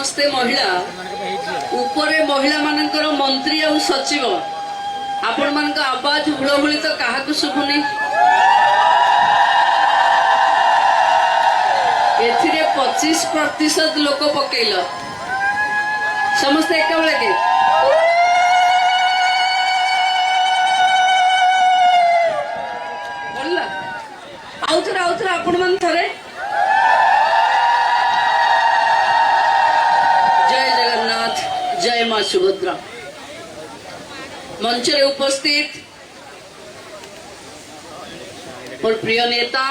समस्ते महिला उपरे महिला मानकर मंत्री और सचिव आपण मान आवाज हुड़हुड़ी तो क्या शुभुनी एथिरे 25% लोक पकेल समस्ते एक बेले के बोलला आउथरे आपण मान थरे जय जगन्नाथ जय मां सुभद्रा। मंच रे उपस्थित और प्रिय नेता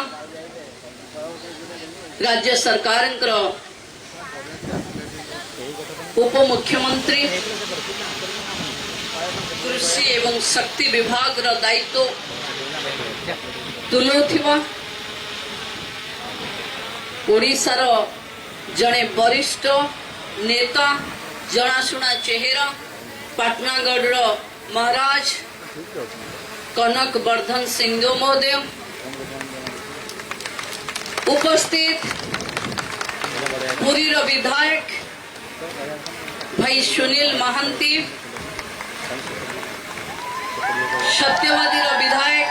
राज्य सरकार उप मुख्यमंत्री कृषि एवं शक्ति विभाग रो दायित्व तुलौथिबा ओडिशार जड़े वरिष्ठ नेता जनाशुना चेहरा पाटनागढ़ महाराज कनक वर्धन सिंह महोदय उपस्थित पुरी विधायक भाई सुनील महांती सत्यवादी विधायक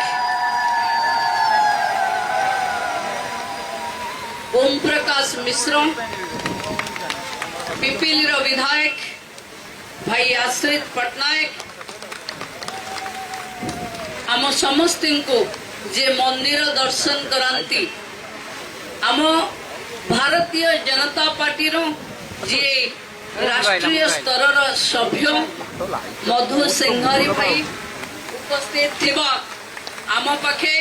ओम प्रकाश मिश्र पिपीली विधायक भाई आश्रित पटनायक आम समस्त को जे मंदिर दर्शन करांती आम भारतीय जनता पार्टी रो जे राष्ट्रीय स्तर सभ्य मधु सिंघारी भाई उपस्थित थिबा आम पाखे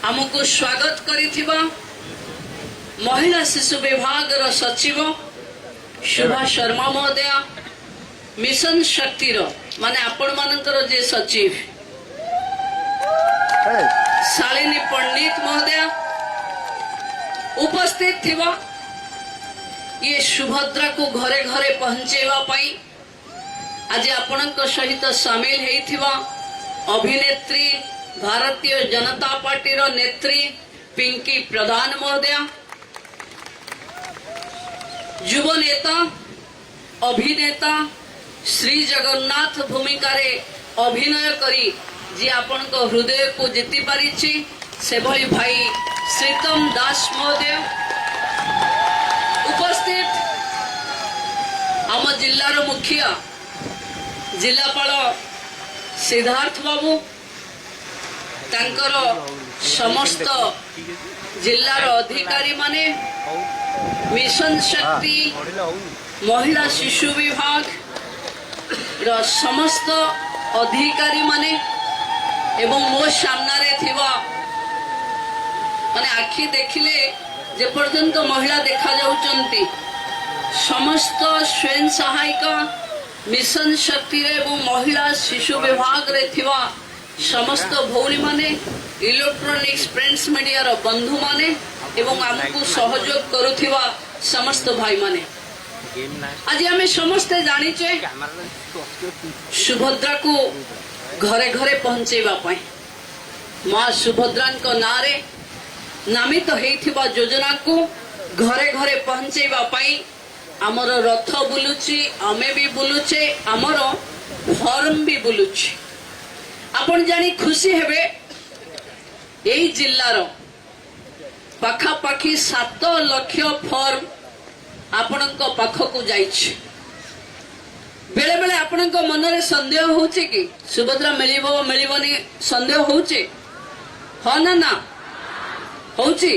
आमको स्वागत करिथिबा महिला शिशु विभाग रो सचिव शोभा शर्मा महोदय मिशन शक्ति रो माने आपण मानकर जे सचिव शालिनी पंडित महोदय उपस्थित थिबा ये सुभद्रा को घरे घरे पहुंचेवा पाई आज आपणक सहित सामिल हेइथिबा अभिनेत्री भारतीय जनता पार्टी रो नेत्री पिंकी प्रधान महोदय युव नेता अभिनेता श्री जगन्नाथ भूमिका रे अभिनय करी जी आपण को हृदय को जीति पारिछि से भली भाई श्रीतम दास महोदय उपस्थित आम जिल्लार मुखिया जिलापाल सिद्धार्थ बाबू तांकर समस्त जिल्लार अधिकारी माने मिशन शक्ति महिला शिशु विभाग रो समस्त अधिकारी माने एवं मो सामने थिबा माने आखि देखिले जे पर्यंत महिला देखा जाउचंती समस्त स्वयं सहायिका मिशन शक्ति रे एवं महिला शिशु विभाग रे थिबा समस्त भौणी माने इलेक्ट्रॉनिक्स प्रिंट्स मीडिया रो बंधु माने एवं हमको सहयोग करुथिबा समस्त भाई माने आज हमें समस्ते जानिचे सुभद्रा को घरे घरे पहुंचेबा पाई मां सुभद्रा को नारे नामित हेइथिबा योजना को घरे घरे पहुंचेबा पाई आमर रथ बुलुची आमे भी बुलुचे आमर फॉर्म भी बुलुची आपण जानी खुशी हेबे एई जिल्लार पाखा पाखी 7 लाख फॉर्म आपणक पाखकु जाइछि बेले बेले आपणक मन रे संदेह होछि कि सुभद्रा मिलिबो मिलिबोनी संदेह होछि ह ना होछि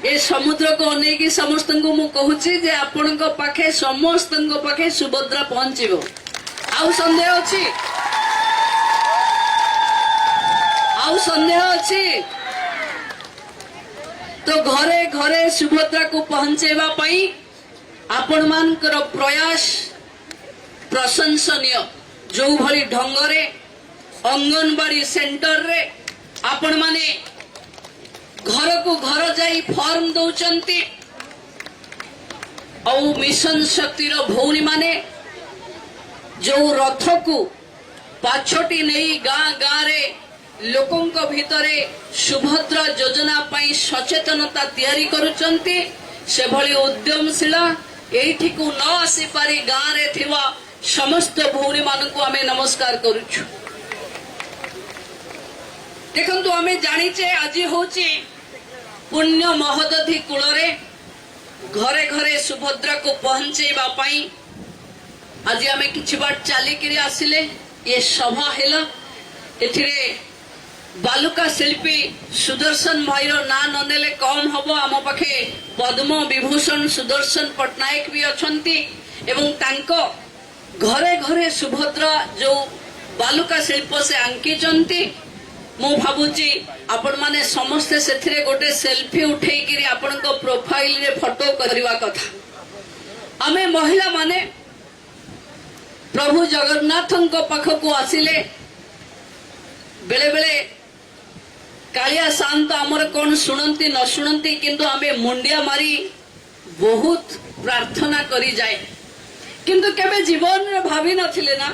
ए समुद्र को अनेक समस्त को मु कहूछि जे आपणक पाखे समस्त को पाखे सुभद्रा पहुंचिबो आउ संदेह अछि आउ संदेह अछि तो घरे घरे सुभद्रा को पहुंचेबा पाई आपण मानकर प्रयास प्रशंसनीय जो भली ढंगरे अंगनवाड़ी सेंटर रे आपण माने घर को घर जाई फॉर्म दउचंती औ मिशन शक्ति रो भौणी माने जो रथ को पाछटी नहीं गाँ गाँ रे लोकों भितरे सुभद्रा योजना पाई सचेतनता तैयारी करुचंती से भली उद्यमशील एठी को न आसी पारी गाँ रे थिवा समस्त भौणी मानकु आमे नमस्कार करूछु। देखंतु आमे जानिचे आज होची पुण्य महोदधि कूलरे घरे घरे सुभद्रा को पहुंचेबा पाई आज आमे किछि बाट चाली किरी आसिले ये सभा हेला एथिरे बालुका शिल्पी सुदर्शन भाईर ना ननेले कम हबो। आम पाखे पद्म विभूषण सुदर्शन पट्टनायक भी अछंती एवं तांको घरे घरे सुभद्रा जो बालुका शिल्प से आंकीचंती मु भाबुची आपण माने समस्ते सेथिरे गोटे सेल्फी उठेई किरी आपनको प्रोफाइल रे फोटो करवा कथा। आमे महिला माने प्रभु जगन्नाथଙ୍କ पाखକୁ आसिले बेले बेले कालिया शांत आमर कौन शुणती न शुणती किंतु आमे मुंडिया मारी बहुत प्रार्थना करी जाए किंतु केबे जीवन रे भाभी नथिले ना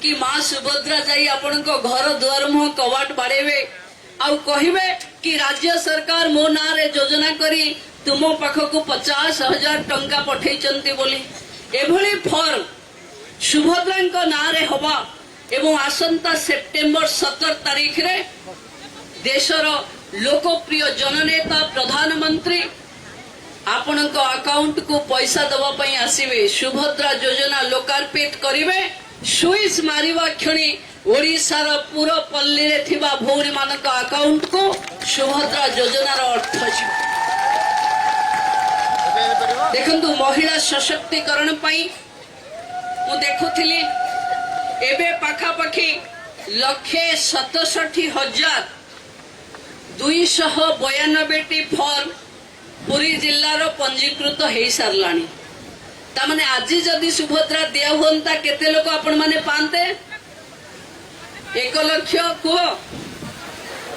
कि माँ सुभद्रा जाई आपनको घर द्वार मुह कवाट बाड़ेबे आउ कहिबे कि राज्य सरकार मो ना रे योजना करी तुम पाखକୁ 50,000 टंका पठेइचंती बोली एभली फॉर्म सुभद्राଙ୍କ ना रे हवा एवं आसंता सेप्टेम्बर 17 तारीख रे देशर लोकप्रिय जननेता प्रधानमंत्री आपणक अकाउंट को पैसा दवा पई आसीबे सुभद्रा योजना लोकार्पित करिवे स्विच मारिवा क्षणी ओडिशार पूरा पल्ली रे थिबा भौणी मानक अकाउंट को सुभद्रा योजनार अर्थ अछि। देखंतु महिला सशक्तिकरण पई मु देखुथिली एबे पाखा पाखी 1,67,292 फॉर्म पुरी जिल्लार पंजीकृत हो सारलानी। तामाने आज जदि सुभद्रा दिया हुंता केते लोक आपण माने पांते 1 लाख को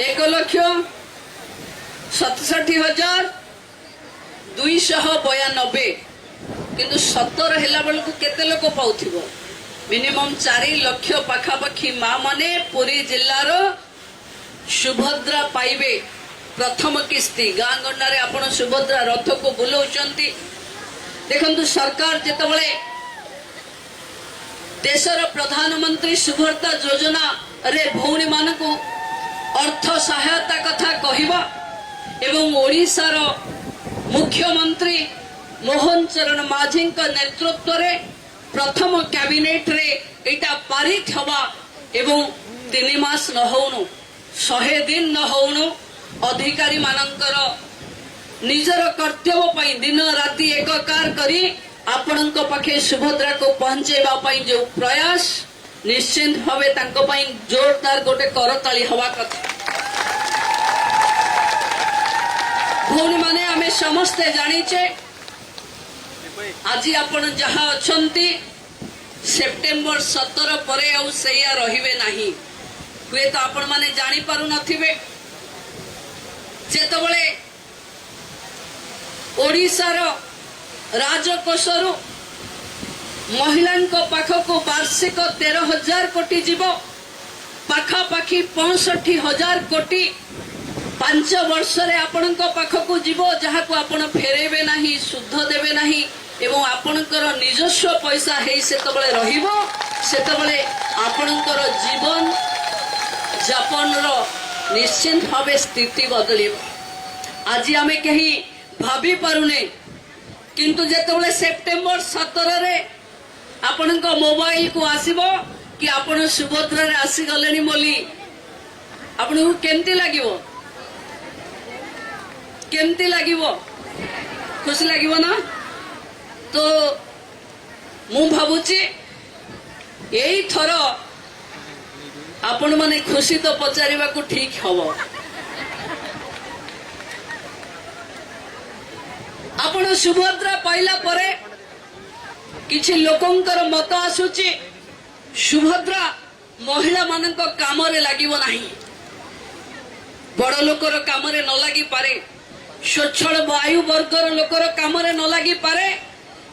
1,67,292 किंतु 17 हेला बेलकु केते लोक पाउथिबो मिनिमम 4 लाख पाखापाखी माँ माने पुरी जिल्लार सुभद्रा पाइबे प्रथम किस्ती गाँ गंडारे आपण सुभद्रा रथ को बुलाउचंती। देखंतु सरकार जेतबळे देशर प्रधानमंत्री सुभद्रा योजना रे भौणी मानकु अर्थ सहायता कथा कहिबा एवं ओडिशार मुख्यमंत्री मोहन चरण माझीଙ୍କ नेतृत्व रे प्रथम कैबिनेट रे एटा पारित हवा एवं 3 मास न होउनु 100 दिन न होउनु अधिकारी मानकर निजर कर्तव्य पई दिन राति एककार करी आपणक पाखे सुभद्रा को पहुंचेबा पई जो प्रयास निश्चित भावे तांको पई जोरदार गोटे करताली हवा कथा। भौणी माने आमे समस्ते जानिचे आज आपण जहा अछंती सेप्टेम्बर 17 परे आउ सेया रहिबे नाही हुए तो आपण माने जानी पारु नथिबे जेतबळे ओडिशार राजकोषरु महिलांको पाखको वार्षिक 13,000 कोटी जीव पाखापाखी 65,000 कोटी 5 वर्ष रे आपणको पाखको जीव जहाको आपण फेरेबे नाही शुद्ध देबे नाही एवं आपणकर निजस्व पैसा हेई सेतबळे रहिबो सेतबळे आपणकर जीवन जापन रो निश्चित भावे स्थिति बदलिबो। आज आमे कही भाभी पारुने किंतु जेतबळे सेप्टेम्बर 17 रे आपणको मोबाइल को आसीबो कि आपण सुभद्रा रे आसी गलेनी बोली आपणको केमती लागिबो खुशी लागिबो ना। तो मु भाबुची एई थर आपण माने खुशी तो पचारिबा को ठीक हबो। आपण सुभद्रा पाइला परे किछि लोकंकर मत आसुची सुभद्रा महिला मानक काम रे लागिबो नाही बड़ लोकर काम रे न लागि पारे स्वच्छल वायु वर्गर लोकर काम रे न लागि पारे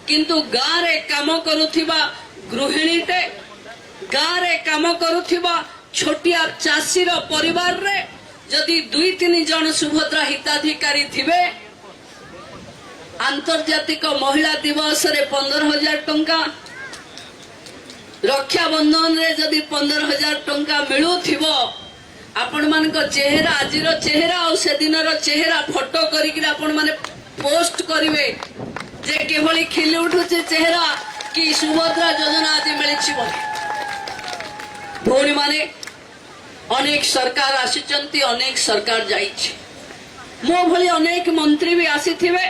किंतु गाँ रे काम करुथिबा गृहिणीटे गाँ रे काम करुथिबा छोटिया चाषीर परिवार रे जदि 2-3 जन सुभद्रा हिताधिकारी थिबे आंतर्जातिक महिला दिवस रे 15,000 टंका रक्षाबंधन रे जदि 15,000 टंका मिलुथिबो आपण मान को चेहरा आजिर चेहरा और से दिन चेहरा फोटो करिक आपण माने पोस्ट करिवे जे केवली खिली उठुचे चेहरा कि सुभद्रा योजना आज मिली भौणी माने अनेक सरकार आसीचंती अनेक सरकार जाइछि मो भली अनेक मंत्री भी आसीथिबे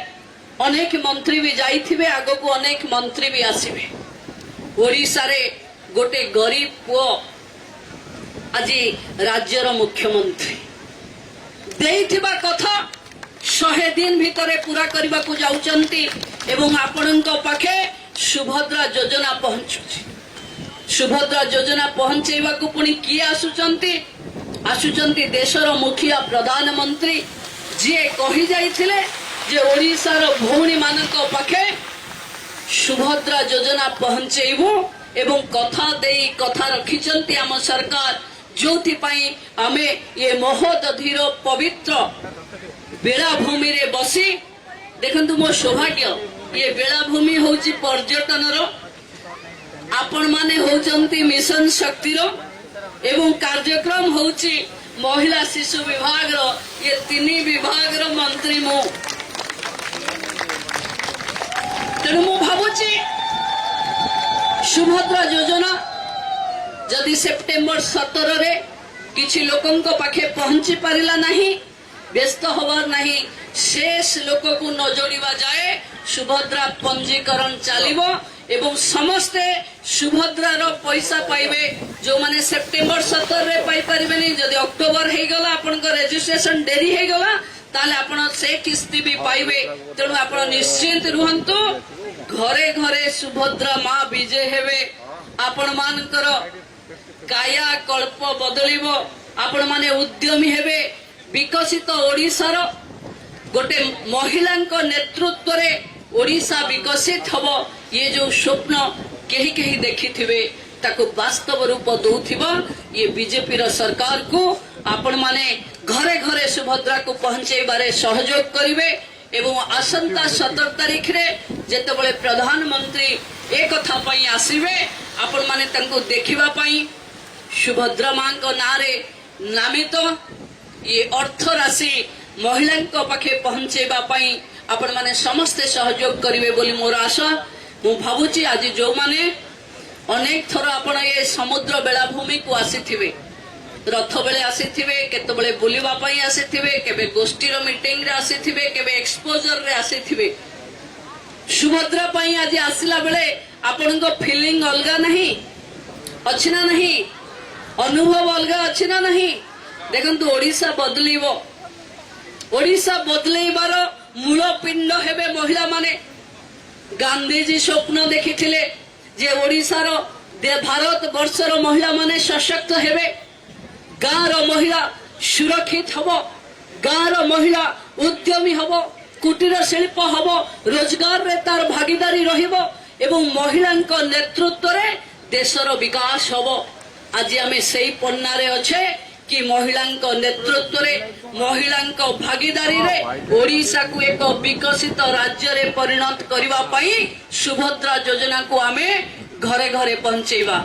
अनेक मंत्री भी जाइथिबे आगो को अनेक मंत्री भी आसीबे ओडिसा रे गोटे गरीब पुओ आज राज्यर मुख्यमंत्री देइथिबा कथा 100 दिन भितरे पूरा करबा को जाउचंती एवं आपणक पाखे सुभद्रा योजना पहुंचुछि सुभद्रा योजना पहुंचेबा को पुनी किए आसुचंती देशर मुखिया प्रधानमंत्री जे कहि जाइथिले जे ओडिसार भौणी मानक पाखे सुभद्रा योजना पहुंचेबो एवं कथा देई कथा रखिचंती आम सरकार जोथि पई आमे ये महोदधीर पवित्र बेलाभूमि रे बसी देखंतु मो सौभाग्य ये बेलाभूमि होची पर्यटन रो आपण माने होचंती मिशन शक्ति रो एवं कार्यक्रम होची महिला शिशु विभाग रो ये 3 विभाग रो मंत्री मो तेणु मु भाबुची सुभद्रा योजना जदि सेप्टेम्बर 17 रे किछि लोकंक पाखे पहुंची पारिला नहीं व्यस्त होवार नहीं शेष लोक को न जोड़िबा जाए सुभद्रा पंजीकरण चलिबो एवं समस्ते सुभद्रा रो पैसा पाइबे जो माने सेप्टेम्बर 17 रे पाई परिबे नहीं जदि अक्टोबर हे गला आपन को रजिस्ट्रेशन देरी हे गला ताले आपण से किस्ती भी पाइबे तेणु आपण निश्चिंत रुहंतु घरे घरे सुभद्रा मां विजय हेबे आपण मानकर काया कल्प बदलिबो आपण माने उद्यमी हेबे विकसित ओडिसार गोटे महिला नेतृत्व रे ओडिसा विकसित हबो ये जो स्वप्न केही केही देखिथिबे ताको वास्तव रूप दउथिबो ये बीजेपी रो सरकार को आपण माने घरे घरे सुभद्रा को पहुंचेबारे सहयोग करिवे एवं आसंता 17 तारीख रे जेतेबेले प्रधानमंत्री ए कथा पई आसीबे आपण माने तंको देखिबा पई सुभद्रा मां को नारे नामित ये अर्थ राशि महिला पाखे पहुंचेबा पई आपण माने समस्ते सहयोग करिवे बोली मोर आशा मु भाबुची आज जो माने अनेक थर आपण ये समुद्र बेलाभूमि को आसीथिबे रथ बेले आसीथिबे केतबेले बुलिबा पई आसीथिबे केबे गोष्ठीर मीटिंग रे आसीथिबे केबे एक्सपोजर रे आसीथिबे सुभद्रा पई आज आसिला बेले आपण को फीलिंग अलगा नहीं अछि ना नहीं अनुभव अलगा अछि ना नहीं देखंतु ओडिसा बदलिबो ओडिसा बदलेबार मूल पिंड हेबे महिला माने गांधीजी स्वप्न देखिथिले जे ओडिसार भारत वर्षर महिला माने सशक्त हेबे गाँर महिला सुरक्षित हबो गाँर महिला उद्यमी हबो कुटीर शिल्प हबो रोजगार रे तार भागीदारी रहिबो एवं महिलांक नेतृत्व रे देशर विकास हबो आज आमे सेही पन्ना रे अच्छे कि महिलांक नेतृत्व रे महिलांक भागीदारी रे ओडिसा को एक विकसित राज्य रे परिणत करबा पई सुभद्रा योजना को आमे घरे घरे पहुंचेबा।